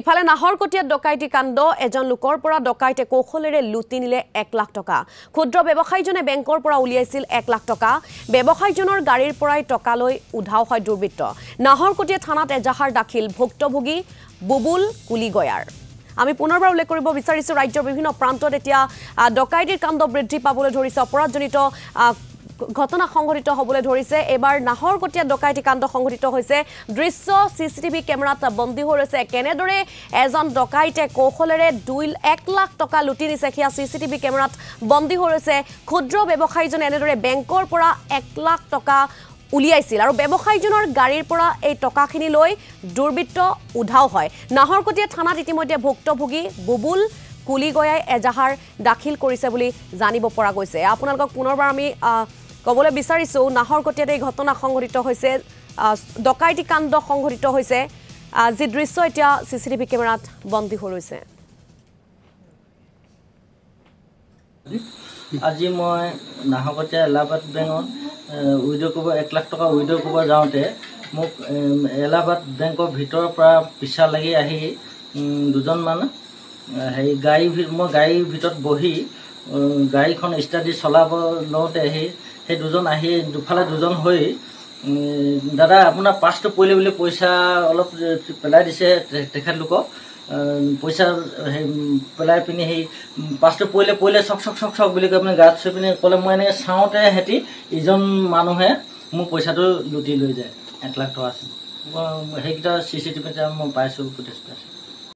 ইফালে নাহৰকটীয়াত ডকাইতি কাণ্ড এজন লোকৰ পৰা ডকাইতে কৌশলেৰে লুটি নিলে 1 লাখ টকা ক্ষুদ্ৰ ব্যৱসায়ীজনে বেংকৰ পৰা উলিয়াইছিল 1 লাখ টকা ব্যৱসায়ীজনৰ গাড়ীৰ পৰাই টকা লৈ উধাও হয় দুৰ্বৃত্ত নাহৰকটীয়া থানাত এজাহাৰ দাখিল ভুক্তভোগী বুবুল কুলিগয়াৰ আমি পুনৰবাৰ উল্লেখ কৰিব বিচাৰিছো ৰাজ্যৰ বিভিন্ন প্ৰান্তত এতিয়া ডকাইতিৰ কাণ্ড বৃদ্ধি পাবলৈ ধৰিছে অপৰাধজনিত ঘটনা সংঘটিত হবলৈ ধৰিছে এবাৰ নাহৰকটীয়া ডকাইতি কাণ্ড সংঘটিত হৈছে দৃশ্য সিসিটিভি কেমেৰাত বন্দী হৈ ৰৈছে কেনেদৰে এজন ডকাইতে কৌশলেৰে 1 লাখ টকা লুটি নিছে কিয়া সিসিটিভি কেমেৰাত বন্দী হৈ ৰৈছে ক্ষুদ্ৰ ব্যৱসায়ীজনে এনেদৰে বেংকৰ পৰা 1 লাখ টকা উলিয়াইছিল আৰু ব্যৱসায়ীজনৰ গাড়ীৰ পৰা এই টকাখিনি লৈ দুৰ্বৃত্ত উধাও হয় নাহৰকটীয়া থানাত ইতিমধ্যে ভুক্তভোগী বুবুল কুলিগয়াই এজাহাৰ দাখিল কৰিছে বুলি জানিব পৰা গৈছে আপোনালোকক পুনৰবাৰ আমি কবলৈ বিচাৰিছো নাহৰকটীয়াত এই ঘটনা সংঘটিত হৈছে ডকাইতি কাণ্ড সংঘটিত হৈছে যি দৃশ্য এতিয়া সিসিটিভি কেমেৰাত বন্দী হৈ ৰৈছে আজি মই নাহৰকটীয়া এলাহাবাদ বেংকত উইড্ৰ কৰিব 1 লাখ টকা উইড্ৰ কৰিব যাওঁতে মোক এলাহাবাদ বেংকৰ ভিতৰৰ পৰা পিছা লাগি আহি দুজনমান হেৰি মই গাড়ীৰ ভিতৰত বহি গাড়ীখন ষ্টাৰ্ট দি চলাব লওঁতে সেই দুজন আহি দুফালে দুজন হৈ দাদা আপোনাৰ পাছটো পৰিলে বুলি পইচা অলপ পেলাই দিছে তেখেতলোকক পইচা পেলাই পিনি সেই পাছটো পৰিলে চক বুলি কৈ আপুনি গাত চুই পিনি ক'লে মই এনেকৈ চাওঁতে সিহঁতি ইজন মানুহে মোৰ পইচাটো লুটি লৈ যায় 1 লাখ টকা আছিল সেইকেইটা চিচিটিভিত মই পাইছোঁ ফুটেজ পাইছোঁ